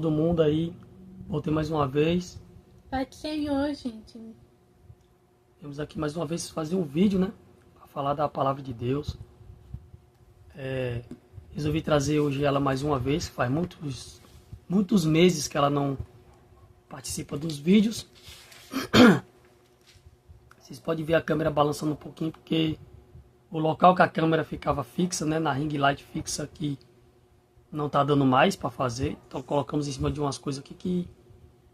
todo mundo aí. Voltei mais uma vez. Pai do Senhor, gente. Temos aqui mais uma vez fazer um vídeo, né? Para falar da palavra de Deus. Resolvi trazer hoje ela mais uma vez. Faz muitos meses que ela não participa dos vídeos. Vocês podem ver a câmera balançando um pouquinho, porque o local que a câmera ficava fixa, né? Na ring light fixa aqui, não tá dando mais para fazer. Então colocamos em cima de umas coisas aqui que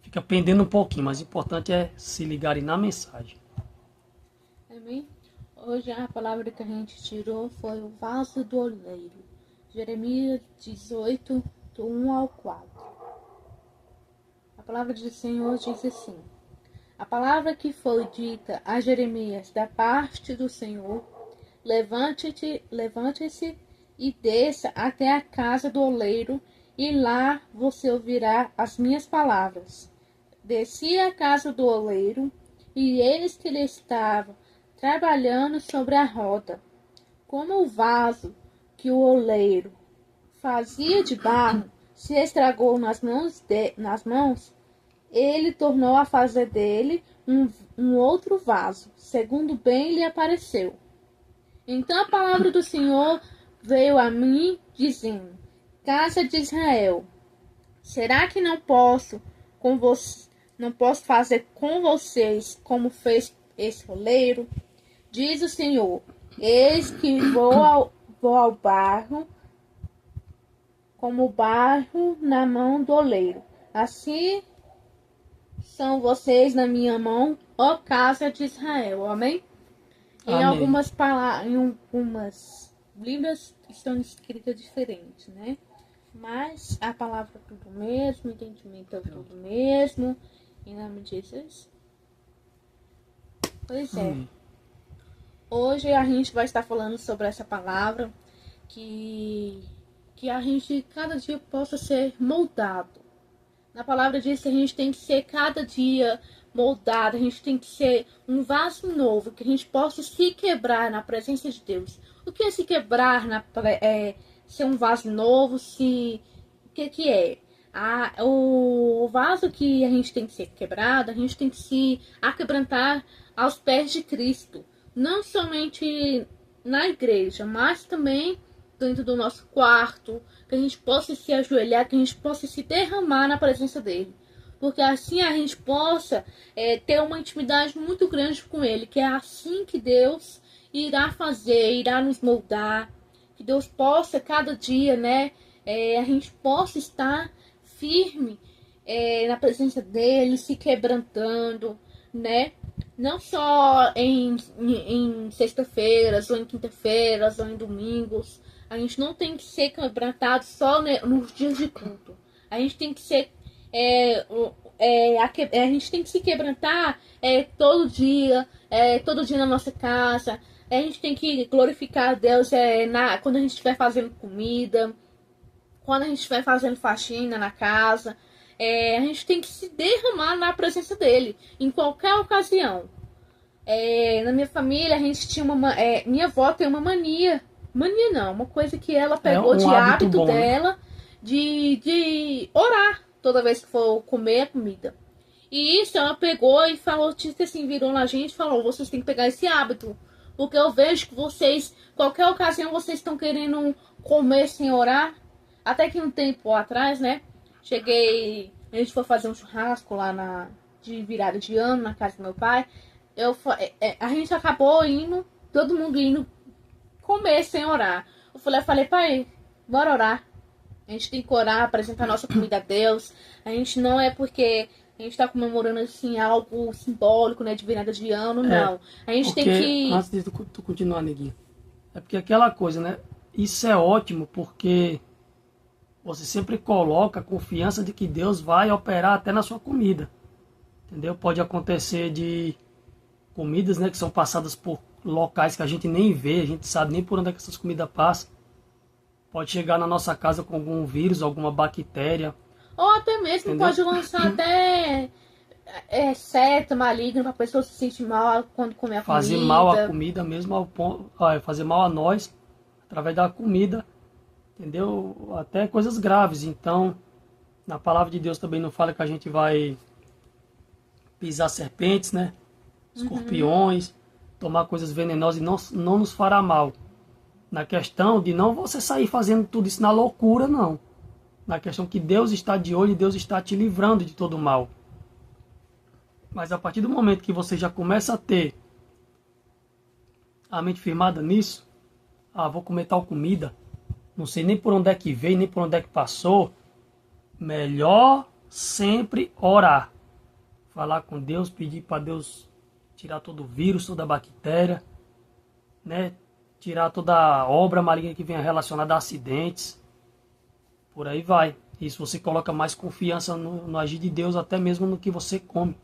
fica pendendo um pouquinho. Mas o importante é se ligarem na mensagem. Amém? Hoje a palavra que a gente tirou foi o vaso do oleiro. Jeremias 18, do 1 ao 4. A palavra do Senhor diz assim: a palavra que foi dita a Jeremias da parte do Senhor: levante-se e desça até a casa do oleiro, e lá você ouvirá as minhas palavras. Desci à casa do oleiro, e eis que ele estava trabalhando sobre a roda. Como o vaso que o oleiro fazia de barro se estragou nas mãos, ele tornou a fazer dele um outro vaso, segundo bem lhe apareceu. Então a palavra do Senhor veio a mim, dizendo: Casa de Israel, será que não posso fazer com vocês como fez esse oleiro? Diz o Senhor: eis que vou ao barro, como o barro na mão do oleiro. Assim são vocês na minha mão, ó casa de Israel. Amém? Amém. Em algumas Bíblias estão escritas diferentes, né? Mas a palavra é tudo mesmo, o entendimento é tudo mesmo. Em nome de Jesus. Pois é. Amém. Hoje a gente vai estar falando sobre essa palavra, que a gente cada dia possa ser moldado. Na palavra diz que a gente tem que ser cada dia moldado, a gente tem que ser um vaso novo, que a gente possa se quebrar na presença de Deus. O que é se quebrar, ser um vaso novo? O que é? O vaso que a gente tem que ser quebrado, a gente tem que se aquebrantar aos pés de Cristo. Não somente na igreja, mas também dentro do nosso quarto, que a gente possa se ajoelhar, que a gente possa se derramar na presença dele. Porque assim a gente possa ter uma intimidade muito grande com ele, que é assim que Deus irá fazer, irá nos moldar, que Deus possa cada dia, a gente possa estar firme na presença dele, se quebrantando, né? Não só em sexta-feiras, ou em quinta-feiras, ou em domingos. A gente não tem que ser quebrantado só nos dias de culto. A gente tem que ser a gente tem que se quebrantar todo dia na nossa casa. A gente tem que glorificar a Deus quando a gente estiver fazendo comida, quando a gente estiver fazendo faxina na casa. A gente tem que se derramar na presença dele, em qualquer ocasião. Na minha família, a gente tinha minha avó tem uma mania não, uma coisa que ela pegou de hábito bom, dela, de orar toda vez que for comer a comida. E isso ela pegou e falou, tipo assim, virou na gente e falou: vocês têm que pegar esse hábito, porque eu vejo que vocês, qualquer ocasião, vocês estão querendo comer sem orar. Até que um tempo atrás, né, a gente foi fazer um churrasco lá de virada de ano na casa do meu pai. A gente acabou indo, todo mundo indo comer sem orar. Eu falei: pai, bora orar. A gente tem que orar, apresentar nossa comida a Deus. A gente não é porque a gente tá comemorando assim algo simbólico, né, de virada de ano, não. A gente tem que... Antes de tu continuar, neguinho, é porque aquela coisa, né? Isso é ótimo porque você sempre coloca a confiança de que Deus vai operar até na sua comida. Entendeu? Pode acontecer de comidas, né, que são passadas por locais que a gente nem vê, a gente sabe nem por onde é que essas comidas passam. Pode chegar na nossa casa com algum vírus, alguma bactéria. Ou até mesmo, entendeu? Pode lançar até seta maligna, pra pessoa se sentir mal quando comer a comida. Fazer mal a comida mesmo, fazer mal a nós, através da comida, entendeu? Até coisas graves. Então, Na palavra de Deus também não fala que a gente vai pisar serpentes, né? Escorpiões, tomar coisas venenosas e não nos fará mal. Na questão de não você sair fazendo tudo isso na loucura, não. Na questão que Deus está de olho e Deus está te livrando de todo mal. Mas a partir do momento que você já começa a ter a mente firmada nisso, vou comer tal comida, não sei nem por onde é que veio, nem por onde é que passou, melhor sempre orar. Falar com Deus, pedir para Deus tirar todo o vírus, toda a bactéria, né? Tirar toda a obra maligna que venha relacionada a acidentes. Por aí vai. Isso você coloca mais confiança no agir de Deus, até mesmo no que você come.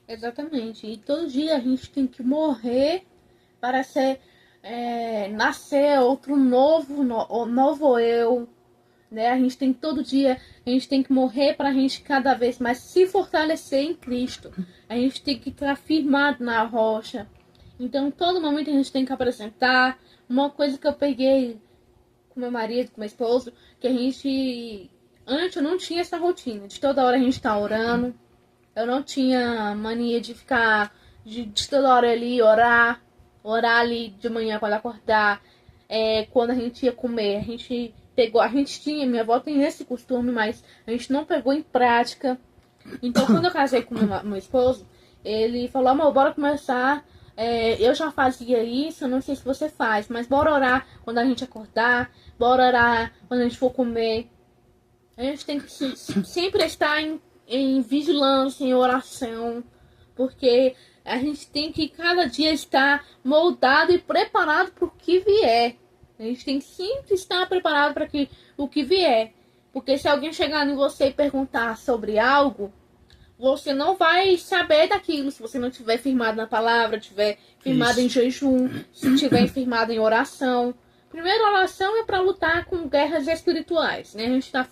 Exatamente. E todo dia a gente tem que morrer para nascer outro novo eu. Né? A gente tem todo dia, a gente tem que morrer para a gente cada vez mais se fortalecer em Cristo. A gente tem que estar firmado na rocha. Então, todo momento a gente tem que apresentar. Uma coisa que eu peguei com meu marido, com meu esposo, que a gente... Antes eu não tinha essa rotina. De toda hora a gente tá orando. Eu não tinha mania de ficar... De toda hora ali orar. Orar ali de manhã quando acordar. Quando a gente ia comer. A gente tinha... Minha avó tem esse costume, mas a gente não pegou em prática. Então, quando eu casei com meu esposo, ele falou, amor, bora começar... eu já fazia isso, não sei se você faz, mas bora orar quando a gente acordar, bora orar quando a gente for comer. A gente tem que sempre estar em vigilância, em oração, porque a gente tem que cada dia estar moldado e preparado para o que vier. A gente tem que sempre estar preparado para o que vier, porque se alguém chegar em você e perguntar sobre algo, você não vai saber daquilo se você não estiver firmado na palavra, estiver firmado em jejum, se estiver firmado em oração. Primeiro, a oração é para lutar com guerras espirituais, né? A gente está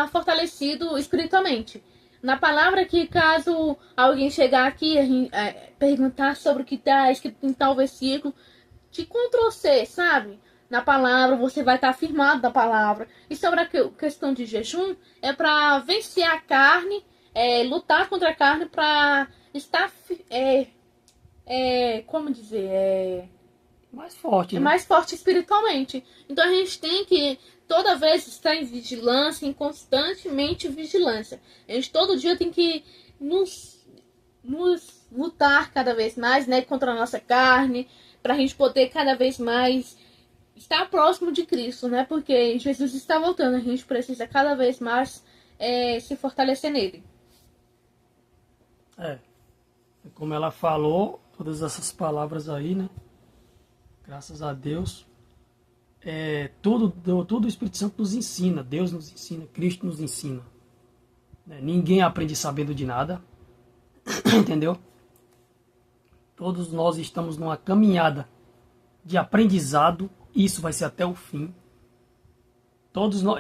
fortalecido espiritualmente. Na palavra que caso alguém chegar aqui e perguntar sobre o que está escrito em tal versículo, de Ctrl+C, sabe? Na palavra, você vai estar firmado na palavra. E sobre a questão de jejum, é para vencer a carne, lutar contra a carne, para estar, como dizer, mais forte, né? mais forte espiritualmente. Então a gente tem que toda vez estar em vigilância, em constantemente vigilância. A gente todo dia tem que nos lutar cada vez mais, né, contra a nossa carne, para a gente poder cada vez mais estar próximo de Cristo, né? Porque Jesus está voltando, a gente precisa cada vez mais se fortalecer nele. Como ela falou, todas essas palavras aí, né? Graças a Deus. Tudo o Espírito Santo nos ensina, Deus nos ensina, Cristo nos ensina. Ninguém aprende sabendo de nada, entendeu? Todos nós estamos numa caminhada de aprendizado. Isso vai ser até o fim.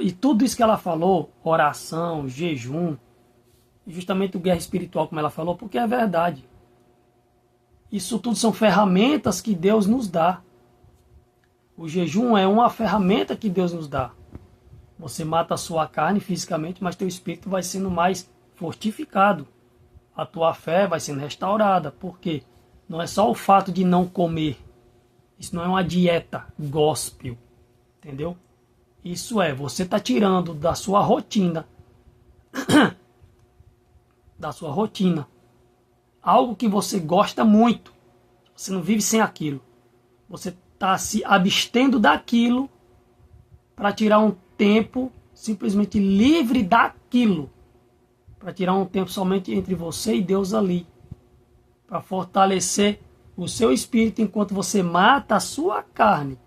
E tudo isso que ela falou, oração, jejum, justamente o guerra espiritual, como ela falou, porque é verdade. Isso tudo são ferramentas que Deus nos dá. O jejum é uma ferramenta que Deus nos dá. Você mata a sua carne fisicamente, mas teu espírito vai sendo mais fortificado. A tua fé vai sendo restaurada. Por quê? Não é só o fato de não comer. Isso não é uma dieta gospel, entendeu? Isso você está tirando da sua rotina, algo que você gosta muito. Você não vive sem aquilo. Você está se abstendo daquilo para tirar um tempo simplesmente livre daquilo, para tirar um tempo somente entre você e Deus ali, para fortalecer o seu espírito enquanto você mata a sua carne.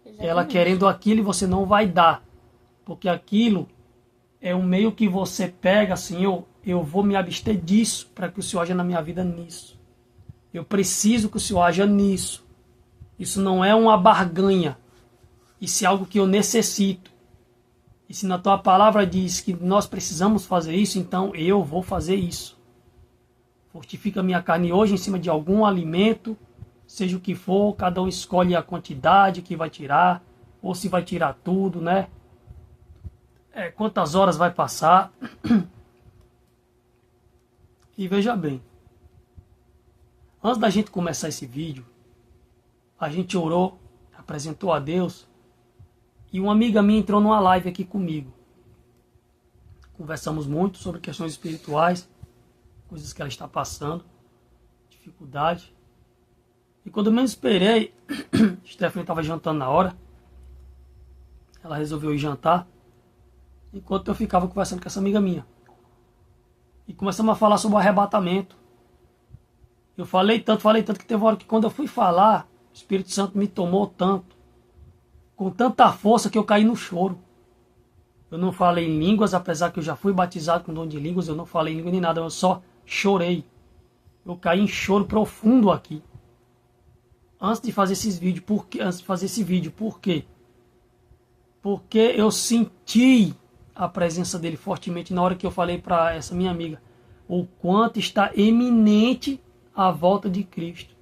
Exatamente. Ela querendo aquilo e você não vai dar. Porque aquilo é um meio que você pega assim, eu vou me abster disso para que o Senhor haja na minha vida nisso. Eu preciso que o Senhor haja nisso. Isso não é uma barganha. Isso é algo que eu necessito. E se na tua palavra diz que nós precisamos fazer isso, então eu vou fazer isso. Fortifica minha carne hoje em cima de algum alimento, seja o que for, cada um escolhe a quantidade que vai tirar, ou se vai tirar tudo, né? quantas horas vai passar. E veja bem, antes da gente começar esse vídeo, a gente orou, apresentou a Deus, e uma amiga minha entrou numa live aqui comigo. Conversamos muito sobre questões espirituais, coisas que ela está passando, dificuldade. E quando eu menos esperei, Stephanie estava jantando na hora, ela resolveu ir jantar, enquanto eu ficava conversando com essa amiga minha. E começamos a falar sobre o arrebatamento. Eu falei tanto que teve uma hora que quando eu fui falar, o Espírito Santo me tomou tanto, com tanta força que eu caí no choro. Eu não falei em línguas, apesar que eu já fui batizado com dom de línguas, eu não falei em língua nem nada, eu só chorei. Eu caí em choro profundo aqui. Antes de fazer esse vídeo, por quê? Porque eu senti a presença dele fortemente na hora que eu falei para essa minha amiga o quanto está eminente a volta de Cristo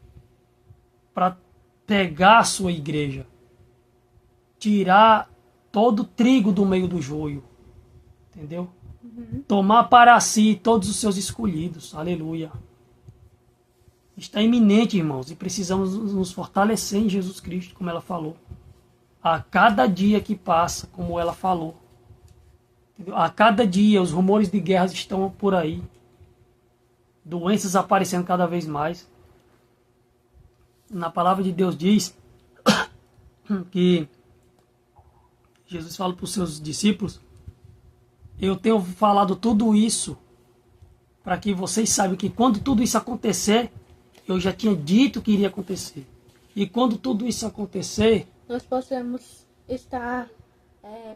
para pegar a sua igreja, tirar todo o trigo do meio do joio, entendeu? Tomar para si todos os seus escolhidos, aleluia. Está iminente, irmãos, e precisamos nos fortalecer em Jesus Cristo, como ela falou. A cada dia que passa, como ela falou. Entendeu? A cada dia os rumores de guerras estão por aí. Doenças aparecendo cada vez mais. Na palavra de Deus diz que Jesus fala para os seus discípulos: eu tenho falado tudo isso para que vocês saibam que quando tudo isso acontecer, eu já tinha dito que iria acontecer. E quando tudo isso acontecer, nós possamos estar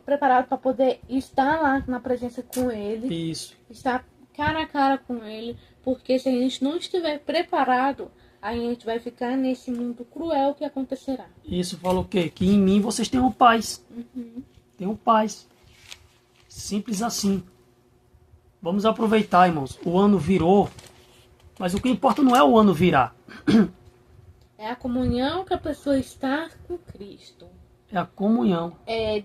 preparados para poder estar lá na presença com Ele. Isso. Estar cara a cara com Ele. Porque se a gente não estiver preparado, a gente vai ficar nesse mundo cruel que acontecerá. Isso fala o quê? Que em mim vocês tenham paz. Tenham paz. Simples assim. Vamos aproveitar, irmãos. O ano virou. Mas o que importa não é o ano virar. É a comunhão que a pessoa está com Cristo. É a comunhão.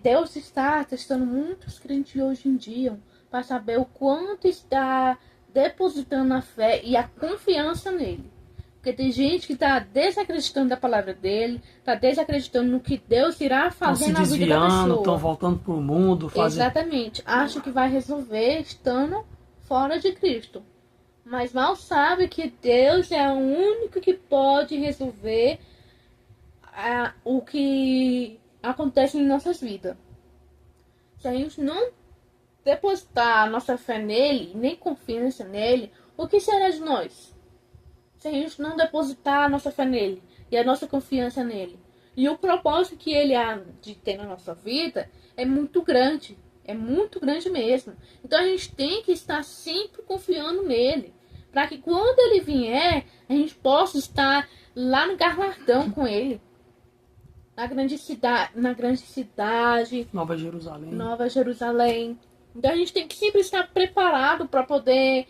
Deus está testando muitos crentes hoje em dia para saber o quanto está depositando a fé e a confiança nele. Porque tem gente que está desacreditando da palavra dele, está desacreditando no que Deus irá fazer na vida da pessoa. Estão voltando para o mundo. Exatamente. Acha que vai resolver estando fora de Cristo. Mas mal sabe que Deus é o único que pode resolver o que acontece em nossas vidas. Se a gente não depositar nossa fé nele, nem confiança nele, o que será de nós? Se a gente não depositar a nossa fé nele e a nossa confiança nele. E o propósito que ele há de ter na nossa vida é muito grande. É muito grande mesmo. Então a gente tem que estar sempre confiando nele. Para que quando ele vier, a gente possa estar lá no galardão com ele. Na grande cidade. Nova Jerusalém. Nova Jerusalém. Então a gente tem que sempre estar preparado para poder,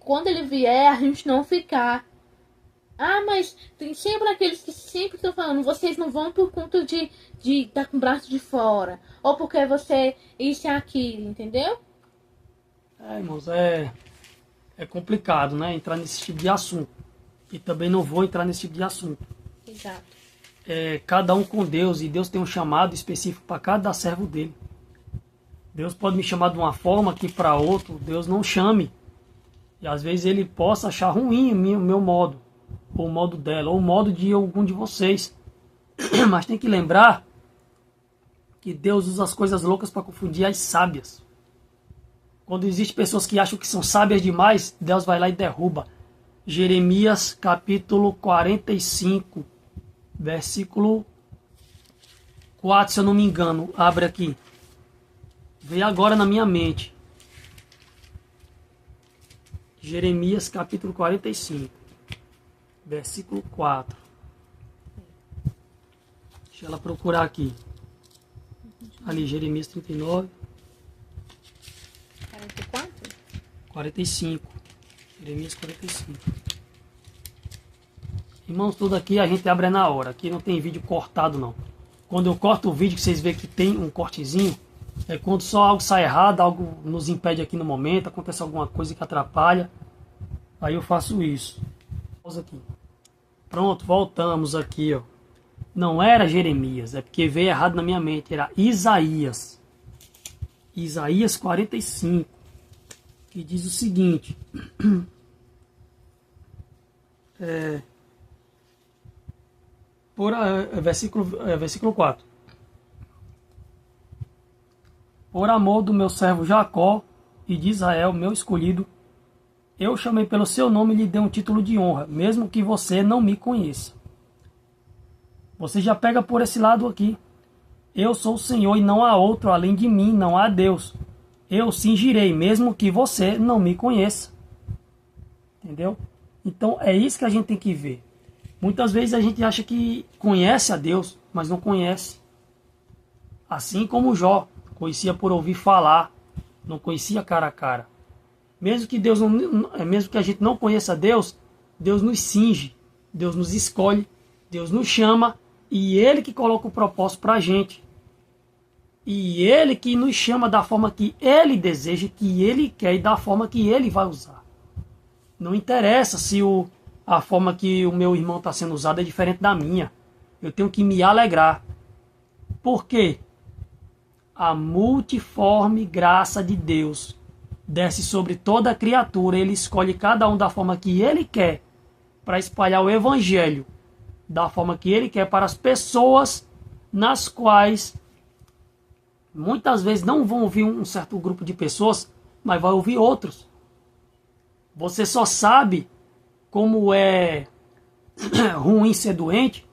quando ele vier, a gente não ficar. Ah, mas tem sempre aqueles que sempre estão falando, vocês não vão por conta de estar com o braço de fora. Ou porque você isso e aquilo, entendeu? Irmãos, é complicado, né? Entrar nesse tipo de assunto. E também não vou entrar nesse tipo de assunto. Exato. Cada um com Deus, e Deus tem um chamado específico para cada servo dele. Deus pode me chamar de uma forma que para outro Deus não chame. E às vezes ele possa achar ruim o meu modo, ou o modo dela, ou o modo de algum de vocês. Mas tem que lembrar que Deus usa as coisas loucas para confundir as sábias. Quando existem pessoas que acham que são sábias demais, Deus vai lá e derruba. Jeremias capítulo 45, versículo 4, se eu não me engano. Abre aqui. Veio agora na minha mente. Jeremias capítulo 45, versículo 4. Deixa ela procurar aqui. Ali, Jeremias 39. 44? 45. Jeremias 45. Irmãos, tudo aqui a gente abre na hora. Aqui não tem vídeo cortado, não. Quando eu corto o vídeo, que vocês veem que tem um cortezinho, É quando só algo sai errado, algo nos impede aqui no momento, acontece alguma coisa que atrapalha, aí eu faço isso. Vamos aqui. Pronto, voltamos aqui, ó. Não era Jeremias, é porque veio errado na minha mente, era Isaías. Isaías 45, que diz o seguinte, versículo 4. Por amor do meu servo Jacó e de Israel, meu escolhido, eu chamei pelo seu nome e lhe dei um título de honra, mesmo que você não me conheça. Você já pega por esse lado aqui. Eu sou o Senhor e não há outro, além de mim não há Deus. Eu cingirei, mesmo que você não me conheça. Entendeu? Então é isso que a gente tem que ver. Muitas vezes a gente acha que conhece a Deus, mas não conhece. Assim como Jó, conhecia por ouvir falar, não conhecia cara a cara. Mesmo que Deus mesmo que a gente não conheça Deus, Deus nos cinge, Deus nos escolhe, Deus nos chama e Ele que coloca o propósito para a gente. E Ele que nos chama da forma que Ele deseja, que Ele quer e da forma que Ele vai usar. Não interessa se a forma que o meu irmão está sendo usado é diferente da minha. Eu tenho que me alegrar. Por quê? A multiforme graça de Deus desce sobre toda a criatura. Ele escolhe cada um da forma que Ele quer para espalhar o Evangelho da forma que Ele quer para as pessoas nas quais muitas vezes não vão ouvir um certo grupo de pessoas, mas vai ouvir outros. Você só sabe como é ruim ser doente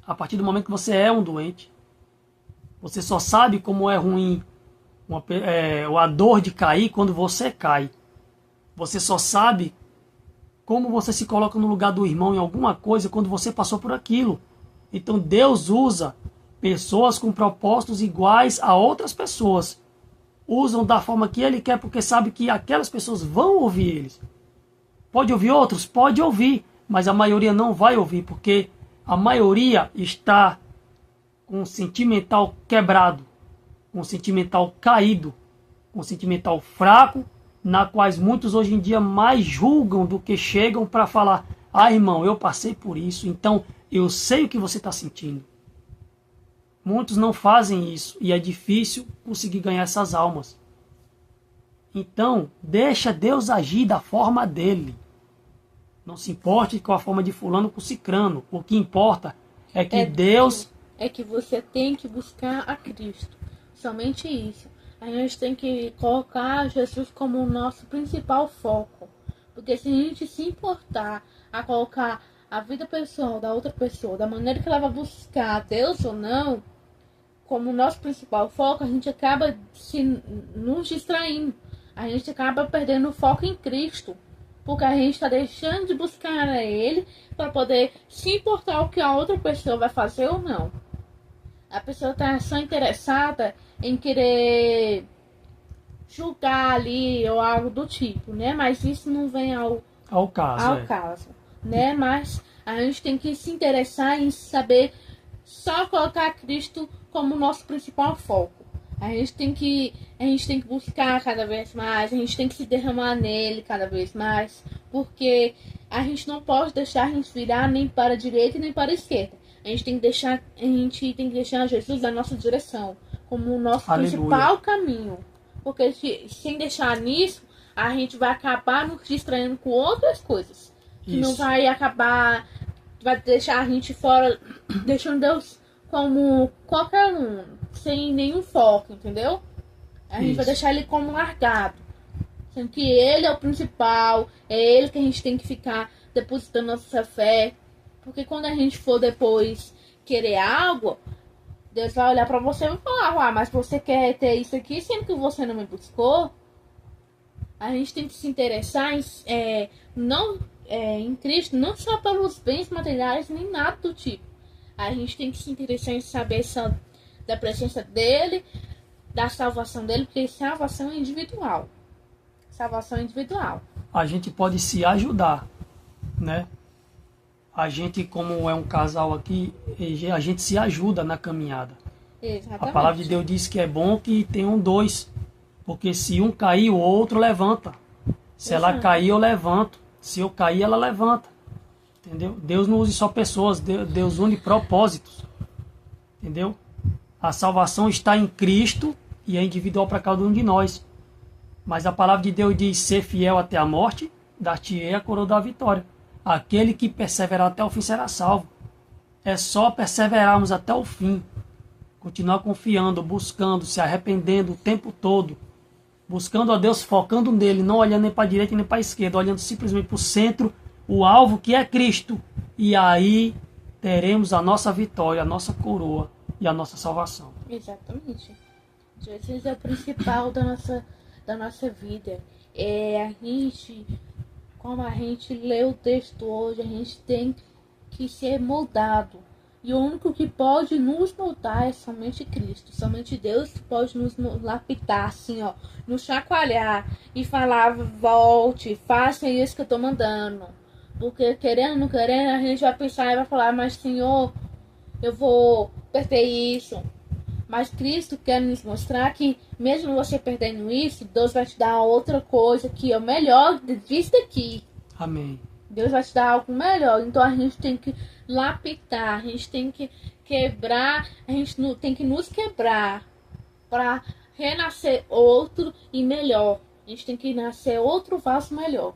a partir do momento que você é um doente. Você só sabe como é ruim a dor de cair quando você cai. Você só sabe como você se coloca no lugar do irmão em alguma coisa quando você passou por aquilo. Então Deus usa pessoas com propósitos iguais a outras pessoas. Usam da forma que Ele quer porque sabe que aquelas pessoas vão ouvir eles. Pode ouvir outros? Pode ouvir, mas a maioria não vai ouvir porque a maioria está com o sentimental quebrado, com o sentimental caído, com o sentimental fraco, na quais muitos hoje em dia mais julgam do que chegam para falar: ah, irmão, eu passei por isso, então eu sei o que você está sentindo. Muitos não fazem isso e é difícil conseguir ganhar essas almas. Então, deixa Deus agir da forma dele. Não se importe com a forma de fulano com cicrano. O que importa é que Deus... É que você tem que buscar a Cristo. Somente isso. A gente tem que colocar Jesus como o nosso principal foco. Porque se a gente se importar a colocar a vida pessoal da outra pessoa, da maneira que ela vai buscar Deus ou não, como nosso principal foco, a gente acaba nos distraindo. A gente acaba perdendo o foco em Cristo. Porque a gente está deixando de buscar a Ele para poder se importar o que a outra pessoa vai fazer ou não. A pessoa está só interessada em querer julgar ali ou algo do tipo, né? Mas isso não vem ao caso, né? Mas a gente tem que se interessar em saber só colocar Cristo como nosso principal foco. A gente tem que buscar cada vez mais, a gente tem que se derramar nele cada vez mais, porque a gente não pode deixar a gente virar nem para a direita nem para a esquerda. A gente tem que deixar Jesus na nossa direção, como o nosso principal caminho. Porque sem deixar nisso, a gente vai acabar nos distraindo com outras coisas. Que não vai acabar, vai deixar a gente fora, deixando Deus como qualquer um, sem nenhum foco, entendeu? A gente vai deixar ele como largado. Sendo que ele é o principal, é ele que a gente tem que ficar depositando nossa fé. Porque quando a gente for depois querer algo, Deus vai olhar pra você e vai falar: mas você quer ter isso aqui, sendo que você não me buscou? A gente tem que se interessar em Cristo, não só pelos bens materiais, nem nada do tipo. A gente tem que se interessar em saber da presença dele, da salvação dele, porque salvação é individual. Salvação é individual. A gente pode se ajudar, né? A gente, como é um casal aqui, a gente se ajuda na caminhada. Exatamente. A palavra de Deus diz que é bom que tenham dois, porque se um cair, o outro levanta. Se ela Exato. cair, eu levanto. Se eu cair, ela levanta. Entendeu? Deus não usa só pessoas, Deus une propósitos. Entendeu? A salvação está em Cristo e é individual para cada um de nós. Mas a palavra de Deus diz: ser fiel até a morte, dar-te-ei a coroa da vitória. Aquele que perseverar até o fim será salvo. É só perseverarmos até o fim. Continuar confiando, buscando, se arrependendo o tempo todo. Buscando a Deus, focando nele, não olhando nem para a direita nem para a esquerda, olhando simplesmente para o centro, o alvo que é Cristo. E aí teremos a nossa vitória, a nossa coroa e a nossa salvação. Exatamente. Jesus é o principal da nossa vida. Como a gente lê o texto hoje, a gente tem que ser moldado. E o único que pode nos moldar é somente Cristo. Somente Deus pode nos lapidar, assim, ó, nos chacoalhar e falar: volte, faça isso que eu tô mandando. Porque querendo ou não querendo, a gente vai pensar e vai falar: mas Senhor, eu vou perder isso. Mas Cristo quer nos mostrar que mesmo você perdendo isso, Deus vai te dar outra coisa que é o melhor disso daqui. Amém. Deus vai te dar algo melhor. Então a gente tem que lapidar, a gente tem que quebrar, a gente tem que nos quebrar para renascer outro e melhor. A gente tem que nascer outro vaso melhor.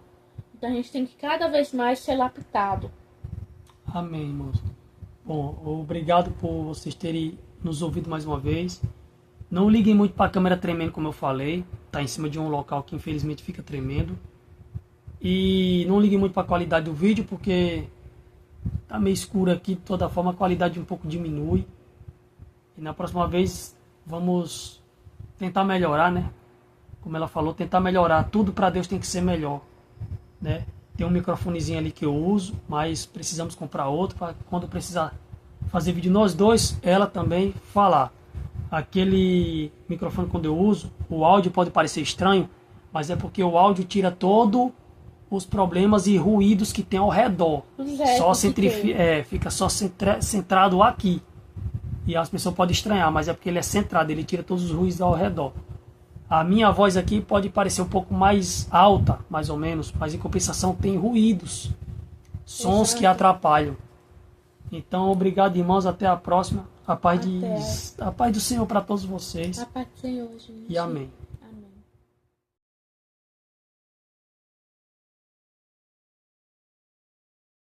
Então a gente tem que cada vez mais ser lapidado. Amém, irmãos. Bom, obrigado por vocês terem nos ouvido mais uma vez. Não liguem muito para a câmera tremendo, como eu falei. Está em cima de um local que infelizmente fica tremendo. E não liguem muito para a qualidade do vídeo, porque tá meio escuro aqui. De toda forma, a qualidade um pouco diminui. E na próxima vez vamos tentar melhorar, né? Como ela falou, tentar melhorar. Tudo para Deus tem que ser melhor, né? Tem um microfonezinho ali que eu uso, mas precisamos comprar outro para quando precisar fazer vídeo nós dois, ela também falar. Aquele microfone, quando eu uso, o áudio pode parecer estranho, mas é porque o áudio tira todo os problemas e ruídos que tem ao redor. Só fica só centrado aqui. E as pessoas podem estranhar, mas é porque ele é centrado, ele tira todos os ruídos ao redor. A minha voz aqui pode parecer um pouco mais alta, mais ou menos, mas em compensação tem ruídos, sons que atrapalham. Então, obrigado, irmãos, até a próxima. A paz do Senhor para todos vocês. A paz do Senhor, gente. E amém.